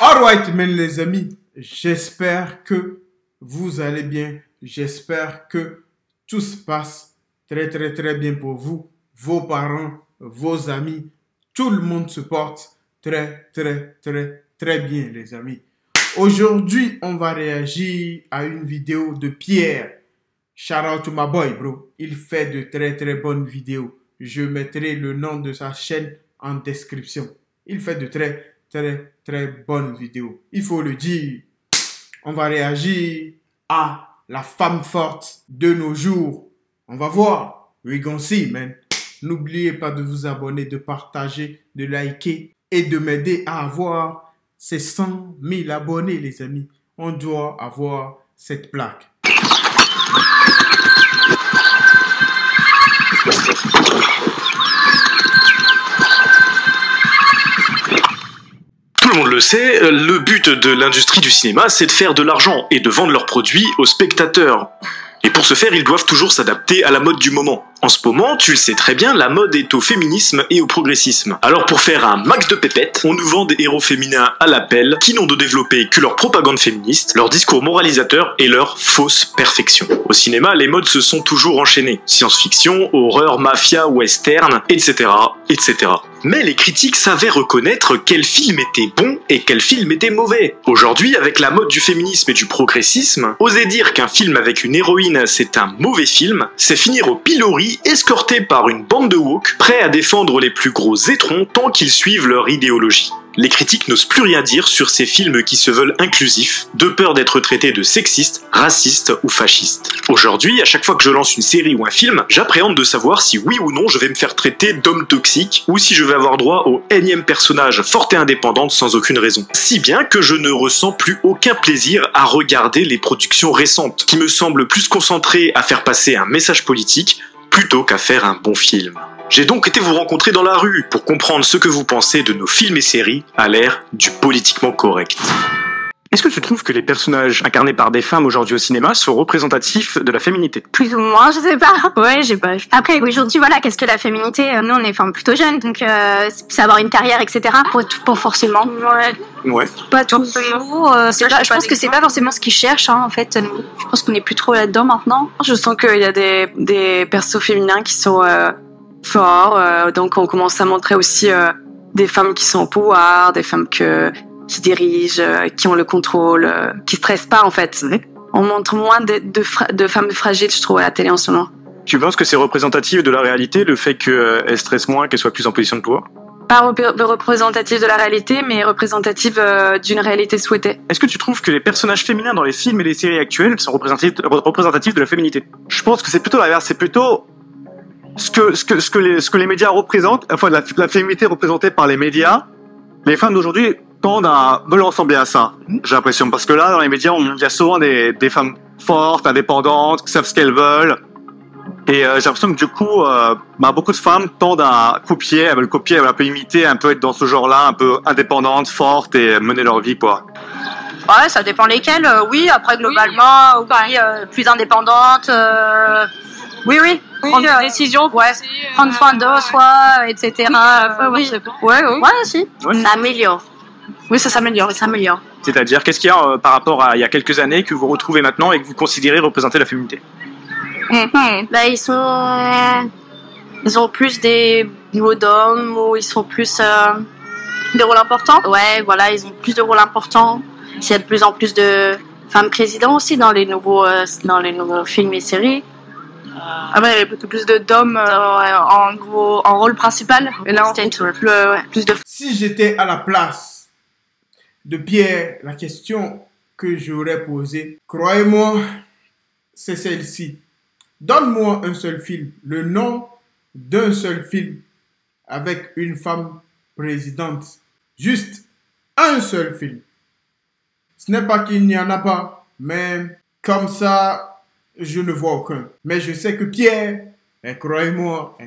Alright, men les amis, j'espère que vous allez bien. J'espère que tout se passe très bien pour vous, vos parents, vos amis. Tout le monde se porte très bien, les amis. Aujourd'hui, on va réagir à une vidéo de Pierre. Shout out to my boy, bro. Il fait de très bonnes vidéos. Je mettrai le nom de sa chaîne en description. Il fait de très bonnes vidéos. Il faut le dire. On va réagir à la femme forte de nos jours. On va voir. We gonna see, man. N'oubliez pas de vous abonner, de partager, de liker et de m'aider à avoir ces 100 000 abonnés, les amis. On doit avoir cette plaque. Tout le monde le sait, le but de l'industrie du cinéma, c'est de faire de l'argent et de vendre leurs produits aux spectateurs. Et pour ce faire, ils doivent toujours s'adapter à la mode du moment. En ce moment, tu le sais très bien, la mode est au féminisme et au progressisme. Alors pour faire un max de pépettes, on nous vend des héros féminins à l'appel, qui n'ont de développer que leur propagande féministe, leur discours moralisateur et leur fausse perfection. Au cinéma, les modes se sont toujours enchaînés. Science-fiction, horreur, mafia, western, etc. Mais les critiques savaient reconnaître quel film était bon et quel film était mauvais. Aujourd'hui, avec la mode du féminisme et du progressisme, oser dire qu'un film avec une héroïne c'est un mauvais film, c'est finir au pilori escorté par une bande de woke, prêts à défendre les plus gros étrons tant qu'ils suivent leur idéologie. Les critiques n'osent plus rien dire sur ces films qui se veulent inclusifs, de peur d'être traités de sexistes, racistes ou fascistes. Aujourd'hui, à chaque fois que je lance une série ou un film, j'appréhende de savoir si oui ou non je vais me faire traiter d'homme toxique, ou si je vais avoir droit au énième personnage forte et indépendante sans aucune raison. Si bien que je ne ressens plus aucun plaisir à regarder les productions récentes, qui me semblent plus concentrées à faire passer un message politique, plutôt qu'à faire un bon film. J'ai donc été vous rencontrer dans la rue pour comprendre ce que vous pensez de nos films et séries à l'ère du politiquement correct. Est-ce que tu trouves que les personnages incarnés par des femmes aujourd'hui au cinéma sont représentatifs de la féminité? Plus ou moins, je sais pas. Ouais, j'ai pas. Après, aujourd'hui, voilà, qu'est-ce que la féminité? Nous, on est femmes plutôt jeunes, donc c'est avoir une carrière, etc. Pas forcément. Ouais. Pas tout. Je pense que c'est pas forcément ce qu'ils cherchent, hein, en fait. Je pense qu'on est plus trop là-dedans maintenant. Je sens qu'il y a des persos féminins qui sont forts, donc on commence à montrer aussi des femmes qui sont au pouvoir, des femmes qui dirigent, qui ont le contrôle, qui stressent pas en fait. On montre moins de femmes fragiles, je trouve, à la télé en ce moment. Tu penses que c'est représentatif de la réalité, le fait qu'elles stressent moins, qu'elles soient plus en position de pouvoir? Pas représentatif de la réalité, mais représentatif d'une réalité souhaitée. Est-ce que tu trouves que les personnages féminins dans les films et les séries actuelles sont représentatifs de la féminité? Je pense que c'est plutôt l'inverse, c'est plutôt ce que les médias représentent, enfin la féminité représentée par les médias. Les femmes d'aujourd'hui veulent ressembler à ça, j'ai l'impression, parce que là, dans les médias, il y a souvent des femmes fortes, indépendantes, qui savent ce qu'elles veulent, et j'ai l'impression que du coup, beaucoup de femmes tendent à copier, elles veulent un peu imiter, un peu être dans ce genre-là, un peu indépendante, forte, et mener leur vie, quoi. Ouais, ça dépend lesquelles. Oui, après, globalement, oui, plus indépendante. Oui. Prendre des décisions, prendre soin de soi, etc. Ouais, aussi. Ouais. Ça améliore. Oui, ça s'améliore. C'est-à-dire, qu'est-ce qu'il y a par rapport à il y a quelques années que vous retrouvez maintenant et que vous considérez représenter la féminité? Ils ont plus des niveaux d'hommes, ou ils sont plus des rôles importants. Ouais, voilà, ils ont plus de rôles importants. Il y a de plus en plus de femmes présidents aussi dans les nouveaux films et séries. Il y a beaucoup plus d'hommes en rôle principal. Et là, on trouve plus de... Si j'étais à la place de Pierre, la question que j'aurais posée, croyez-moi, c'est celle-ci. Donne-moi un seul film, le nom d'un seul film avec une femme présidente. Juste un seul film. Ce n'est pas qu'il n'y en a pas, mais comme ça, je ne vois aucun. Mais je sais que Pierre, croyez-moi,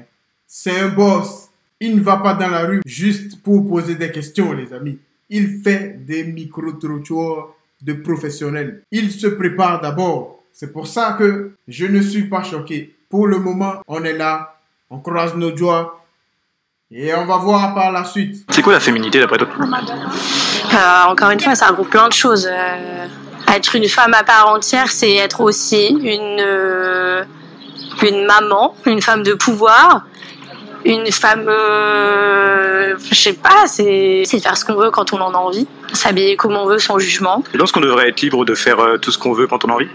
c'est un boss. Il ne va pas dans la rue juste pour poser des questions, les amis. Il fait des micro-trottoirs de professionnels. Il se prépare d'abord. C'est pour ça que je ne suis pas choqué. Pour le moment, on est là, on croise nos doigts et on va voir par la suite. C'est quoi la féminité d'après toi? Encore une fois, ça regroupe plein de choses. Être une femme à part entière, c'est être aussi une maman, une femme de pouvoir, une femme, je sais pas, c'est faire ce qu'on veut quand on en a envie, s'habiller comme on veut sans jugement. Tu penses qu'on devrait être libre de faire tout ce qu'on veut quand on a envie?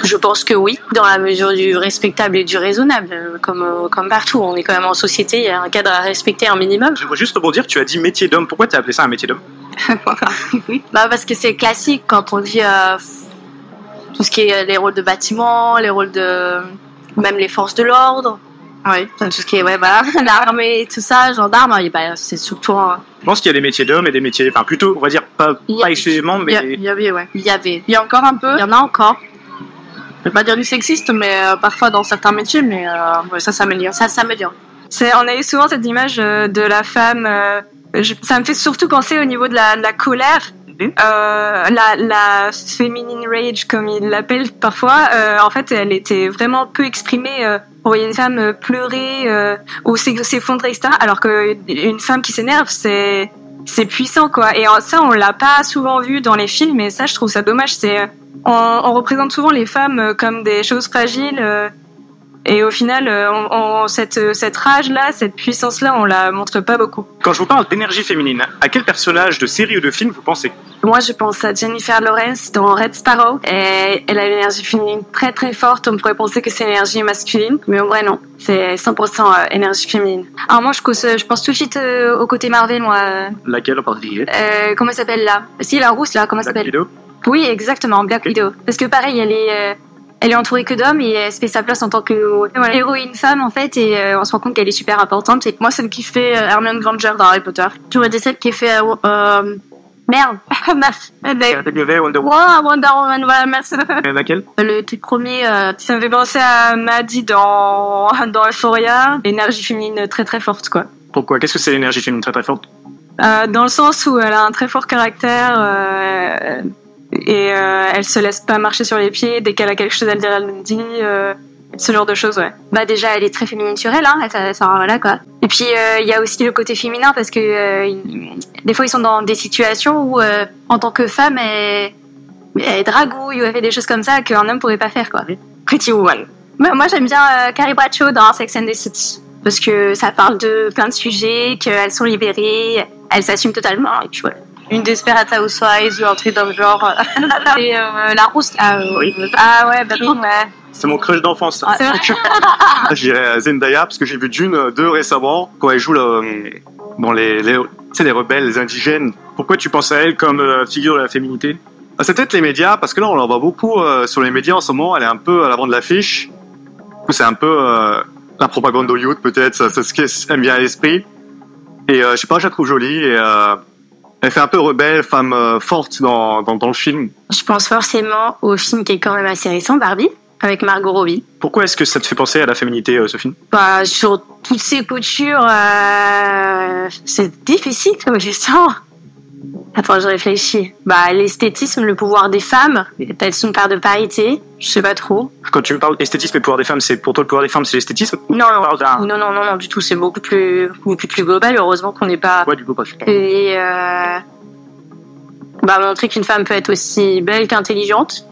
Je pense que oui, dans la mesure du respectable et du raisonnable, comme partout. On est quand même en société, il y a un cadre à respecter un minimum. J'aimerais juste rebondir, tu as dit métier d'homme, pourquoi tu as appelé ça un métier d'homme? Bah parce que c'est classique quand on dit tout ce qui est les rôles de bâtiment, les rôles de même les forces de l'ordre. Oui, tout ce qui est l'armée, tout ça, gendarme, c'est surtout. Je pense qu'il y a des métiers d'hommes et des métiers, enfin plutôt, on va dire pas exclusivement, mais il y a encore un peu, il y en a encore. Je vais pas dire du sexiste, mais parfois dans certains métiers, mais ça s'améliore. On a eu souvent cette image de la femme. Ça me fait surtout penser au niveau de la colère. La féminine rage, comme ils l'appellent parfois, en fait, elle était vraiment peu exprimée. On voyait une femme pleurer ou s'effondrer, etc. Alors qu'une femme qui s'énerve, c'est puissant, quoi. Et ça, on l'a pas souvent vu dans les films, et ça, je trouve ça dommage. On représente souvent les femmes comme des choses fragiles. Et au final, cette rage-là, cette puissance-là, on la montre pas beaucoup. Quand je vous parle d'énergie féminine, à quel personnage de série ou de film vous pensez? Moi, je pense à Jennifer Lawrence dans Red Sparrow. Et elle a une énergie féminine très très forte. On pourrait penser que c'est l'énergie masculine, mais en vrai non. C'est 100% énergie féminine. Alors moi, je pense tout de suite au côté Marvel, moi. Laquelle en particulier? Comment elle s'appelle là? Si, la rousse là, comment elle s'appelle? Black Widow? Oui, exactement, Black Widow. Parce que pareil, elle est entourée que d'hommes et elle se fait sa place en tant que héroïne femme en fait, et on se rend compte qu'elle est super importante. Et moi, celle qui fait Hermione Granger dans Harry Potter. J'aurais dit celle qui fait merde. Wonder Woman. Wonder Woman, voilà, merci. Laquelle? Le tout premier. Ça me fait penser à Maddie dans Euphoria. L'énergie féminine très très forte, quoi. Pourquoi? Qu'est-ce que c'est l'énergie féminine très très forte? Dans le sens où elle a un très fort caractère. Et elle se laisse pas marcher sur les pieds. Dès qu'elle a quelque chose à dire, elle le dit. Ce genre de choses, ouais. Bah déjà, elle est très féminine sur elle, hein. Voilà, quoi. Et puis il y a aussi le côté féminin, parce que des fois ils sont dans des situations où en tant que femme, elle dragouille ou elle fait des choses comme ça qu'un homme pourrait pas faire, quoi. Pretty Woman. Moi, j'aime bien Carrie Bradshaw dans Sex and the City, parce que ça parle de plein de sujets, qu'elles sont libérées, elles s'assument totalement, et puis voilà. Une Desperate Housewives ou un truc dans le genre. Et la rousse. Oui. Ah ouais, bah bon, ouais. C'est mon crush d'enfance, ça. C'est vrai. Je dirais Zendaya, parce que j'ai vu Dune 2 récemment, quand elle joue dans les rebelles, les indigènes. Pourquoi tu penses à elle comme figure de la féminité? C'est peut-être les médias, parce que là on en voit beaucoup sur les médias en ce moment, elle est un peu à l'avant de l'affiche. Du coup, c'est un peu la propagande au youth, peut-être, c'est ce qui aime bien à l'esprit. Et je sais pas, je la trouve jolie, et elle fait un peu rebelle, femme forte dans le film. Je pense forcément au film qui est quand même assez récent, Barbie, avec Margot Robbie. Pourquoi est-ce que ça te fait penser à la féminité, ce film? Bah, sur toutes ces coutures, c'est difficile comme question. Attends, je réfléchis. Bah, l'esthétisme, le pouvoir des femmes, peut-être une part de parité, je sais pas trop. Quand tu me parles d'esthétisme et pouvoir des femmes, c'est pour toi le pouvoir des femmes, c'est l'esthétisme? Non, du tout, c'est beaucoup plus global. Heureusement qu'on n'est pas. Ouais, du coup, pas. Et montrer qu'une femme peut être aussi belle qu'intelligente,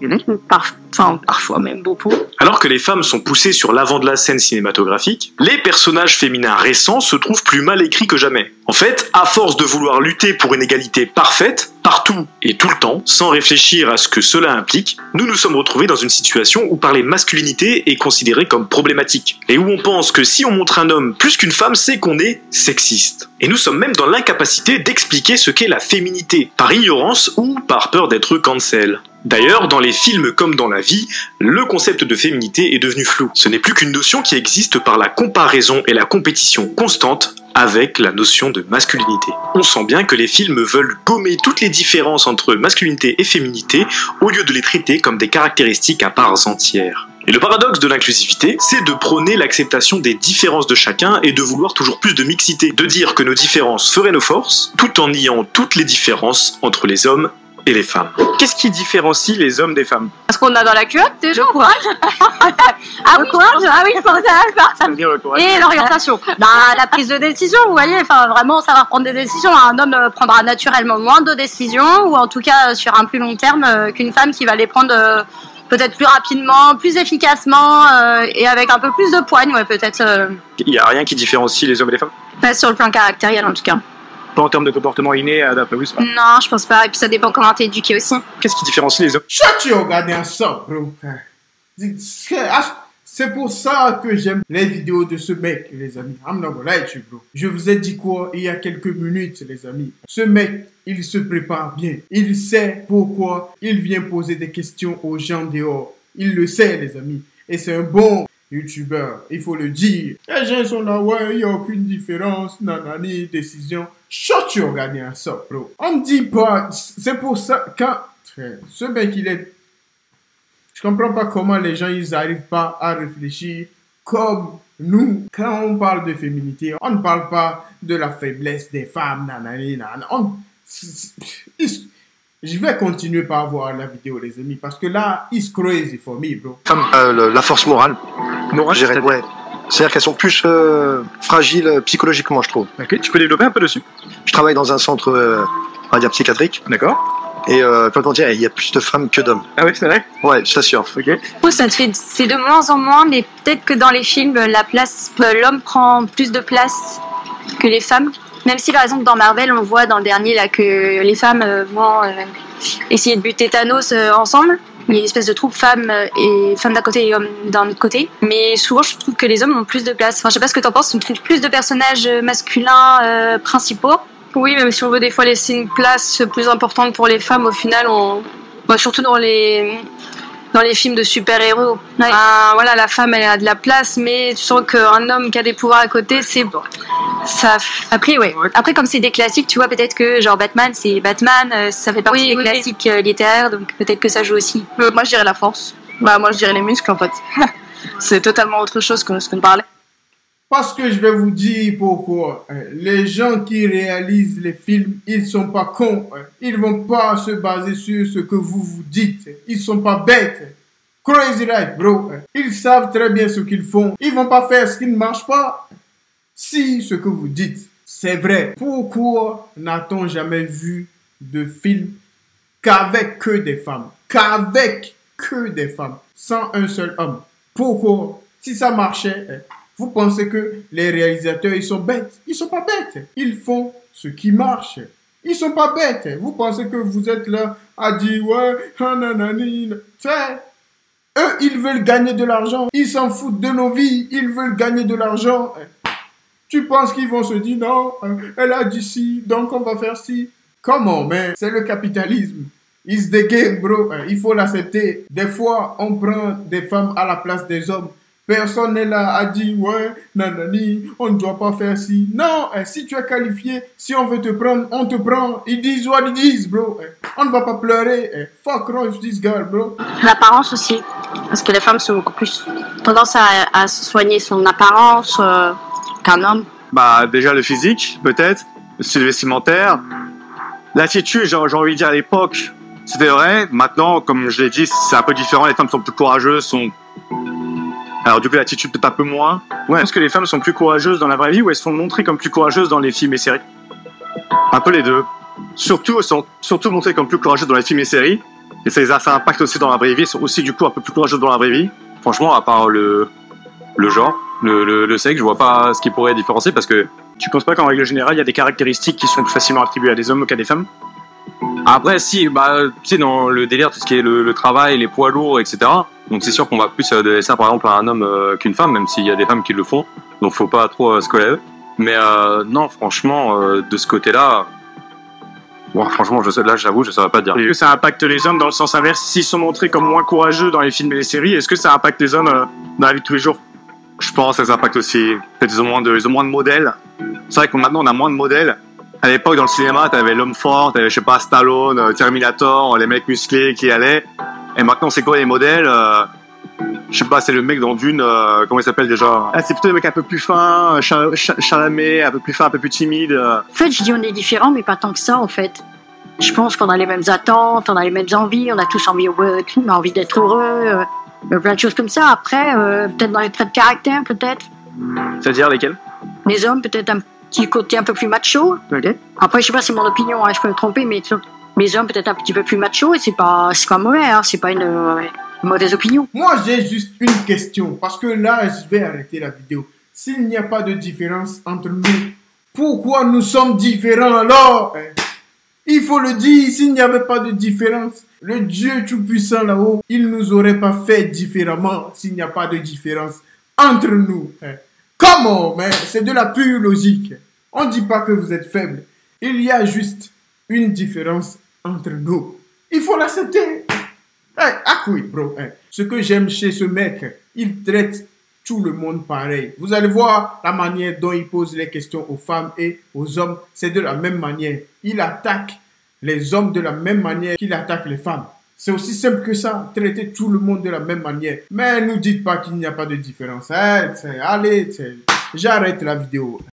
parfois même beaucoup. Alors que les femmes sont poussées sur l'avant de la scène cinématographique, les personnages féminins récents se trouvent plus mal écrits que jamais. En fait, à force de vouloir lutter pour une égalité parfaite, partout et tout le temps, sans réfléchir à ce que cela implique, nous nous sommes retrouvés dans une situation où parler masculinité est considéré comme problématique, et où on pense que si on montre un homme plus qu'une femme, c'est qu'on est sexiste. Et nous sommes même dans l'incapacité d'expliquer ce qu'est la féminité, par ignorance ou par peur d'être cancel. D'ailleurs, dans les films comme dans la vie, le concept de féminité est devenu flou. Ce n'est plus qu'une notion qui existe par la comparaison et la compétition constante avec la notion de masculinité. On sent bien que les films veulent gommer toutes les différences entre masculinité et féminité au lieu de les traiter comme des caractéristiques à parts entières. Et le paradoxe de l'inclusivité, c'est de prôner l'acceptation des différences de chacun et de vouloir toujours plus de mixité, de dire que nos différences feraient nos forces, tout en niant toutes les différences entre les hommes et les femmes. Qu'est-ce qui différencie les hommes des femmes? Parce qu'on a dans la culotte déjà. Le courage. Je pensais à ça. Ça me dit le courage. Et l'orientation. Bah, la prise de décision, vous voyez, enfin vraiment savoir prendre des décisions. Un homme prendra naturellement moins de décisions, ou en tout cas sur un plus long terme qu'une femme qui va les prendre peut-être plus rapidement, plus efficacement et avec un peu plus de poigne, ouais, peut-être. Il n'y a rien qui différencie les hommes et les femmes? Pas sur le plan caractériel en tout cas. Pas en termes de comportement inné, d'après vous, c'est pas. Non, je pense pas. Et puis ça dépend comment t'es éduqué aussi. Qu'est-ce qui différencie les hommes? Shut your goddamn up, bro. C'est pour ça que j'aime les vidéos de ce mec, les amis. I'm not gonna lie to you, bro. Je vous ai dit quoi il y a quelques minutes, les amis. Ce mec, il se prépare bien. Il sait pourquoi il vient poser des questions aux gens dehors. Il le sait, les amis. Et c'est un bon youtubeur, il faut le dire. Les gens sont là, ouais, il n'y a aucune différence, nanani, décision. Shut your goddamn up, bro. On ne dit pas, c'est pour ça, quand ce mec, il est... Je comprends pas comment les gens, ils n'arrivent pas à réfléchir comme nous. Quand on parle de féminité, on ne parle pas de la faiblesse des femmes, nanani, nanana. Je vais continuer par voir la vidéo, les amis, parce que là, it's crazy for me, bro. La force morale. Morale, Je dirais, ouais. C'est-à-dire qu'elles sont plus fragiles psychologiquement, je trouve. Ok, tu peux développer un peu dessus. Je travaille dans un centre, on va dire, psychiatrique. D'accord. Et comment dire, il y a plus de femmes que d'hommes. Ah oui, c'est vrai? Ouais, je t'assure. Ok. C'est de moins en moins, mais peut-être que dans les films, l'homme prend plus de place que les femmes. Même si par exemple dans Marvel, on voit dans le dernier là que les femmes vont essayer de buter Thanos ensemble. Il y a une espèce de troupe femmes d'un côté et hommes d'un autre côté. Mais souvent, je trouve que les hommes ont plus de place. Enfin, je sais pas ce que t'en penses. On trouve plus de personnages masculins principaux. Oui, même si on veut des fois laisser une place plus importante pour les femmes, au final, surtout dans les films de super-héros. Ouais. Voilà, la femme, elle a de la place, mais tu sens qu'un homme qui a des pouvoirs à côté, c'est bon. Ça. Après, ouais. Après, comme c'est des classiques, tu vois, peut-être que genre Batman, c'est Batman, ça fait partie des classiques littéraires, donc peut-être que ça joue aussi. Moi, je dirais la force. Bah, moi, je dirais les muscles, en fait. C'est totalement autre chose que ce qu'on parlait. Parce que je vais vous dire pourquoi. Les gens qui réalisent les films, ils sont pas cons. Ils vont pas se baser sur ce que vous vous dites. Ils sont pas bêtes. Crazy life, bro. Ils savent très bien ce qu'ils font. Ils vont pas faire ce qui ne marche pas. Si ce que vous dites, c'est vrai, pourquoi n'a-t-on jamais vu de film qu'avec que des femmes? Qu'avec que des femmes. Sans un seul homme. Pourquoi? Si ça marchait... Vous pensez que les réalisateurs, ils sont bêtes? Ils sont pas bêtes. Ils font ce qui marche. Ils sont pas bêtes. Vous pensez que vous êtes là à dire, ouais, nanani. Eux, ils veulent gagner de l'argent. Ils s'en foutent de nos vies. Ils veulent gagner de l'argent. Tu penses qu'ils vont se dire, non, elle a dit ci, donc on va faire ci. Comment, mais c'est le capitalisme. It's the game, bro. Il faut l'accepter. Des fois, on prend des femmes à la place des hommes. Personne n'est là à dire, ouais, nanani, on ne doit pas faire ci. Non, si tu es qualifié, si on veut te prendre, on te prend. Ils disent what ils disent, bro. On ne va pas pleurer. Fuck off this girl, bro. L'apparence aussi. Parce que les femmes sont beaucoup plus tendance à soigner son apparence qu'un homme. Bah, déjà le physique, peut-être. Le style vestimentaire. L'attitude, j'ai envie de dire à l'époque, c'était vrai. Maintenant, comme je l'ai dit, c'est un peu différent. Les femmes sont plus courageuses, Alors du coup l'attitude peut-être un peu moins. Ouais. Est-ce que les femmes sont plus courageuses dans la vraie vie ou elles se font montrer comme plus courageuses dans les films et séries? Un peu les deux. Surtout montrées comme plus courageuses dans les films et séries. Et ça impacte aussi dans la vraie vie. Elles sont aussi du coup un peu plus courageuses dans la vraie vie. Franchement, à part le genre, le sexe, je vois pas ce qui pourrait différencier parce que tu penses pas qu'en règle générale il y a des caractéristiques qui sont plus facilement attribuées à des hommes qu'à des femmes? Après, si, tu sais, dans le délire, tout ce qui est le travail, les poids lourds, etc. Donc c'est sûr qu'on va plus donner ça, par exemple, à un homme qu'une femme, même s'il y a des femmes qui le font. Donc faut pas trop se coller à eux. Mais non, franchement, de ce côté-là, bon, franchement, j'avoue, je saurais pas dire. Est-ce que ça impacte les hommes dans le sens inverse? S'ils sont montrés comme moins courageux dans les films et les séries, est-ce que ça impacte les hommes dans la vie de tous les jours? Je pense que ça impacte aussi. Peut-être ils ont moins de modèles. C'est vrai que maintenant, on a moins de modèles. À l'époque, dans le cinéma, t'avais l'homme fort, t'avais, je sais pas, Stallone, Terminator, les mecs musclés qui allaient. Et maintenant, c'est quoi les modèles? Je sais pas, c'est le mec dans Dune, comment il s'appelle déjà? Ah, c'est plutôt le mec un peu plus fin, Chalamet, un peu plus fin, un peu plus timide. En fait, je dis on est différents, mais pas tant que ça, en fait. Je pense qu'on a les mêmes attentes, on a les mêmes envies, on a tous envie, on a envie d'être heureux, plein de choses comme ça. Après, peut-être dans les traits de caractère, peut-être. C'est-à-dire lesquels? Les hommes, peut-être un petit côté un peu plus macho. Après, je sais pas, c'est mon opinion, hein, je peux me tromper, mais les hommes peut-être un petit peu plus macho et c'est pas mauvais, hein, c'est pas une mauvaise opinion. Moi, j'ai juste une question, parce que là, je vais arrêter la vidéo. S'il n'y a pas de différence entre nous, pourquoi nous sommes différents alors? Il faut le dire, s'il n'y avait pas de différence, le Dieu Tout-Puissant là-haut, il ne nous aurait pas fait différemment s'il n'y a pas de différence entre nous. Comment? Mais c'est de la pure logique. On ne dit pas que vous êtes faible. Il y a juste une différence entre nous. Il faut l'accepter. Ah oui, bro. Ce que j'aime chez ce mec, il traite tout le monde pareil. Vous allez voir la manière dont il pose les questions aux femmes et aux hommes. C'est de la même manière. Il attaque les hommes de la même manière qu'il attaque les femmes. C'est aussi simple que ça. Traiter tout le monde de la même manière. Mais ne nous dites pas qu'il n'y a pas de différence. Allez, j'arrête la vidéo.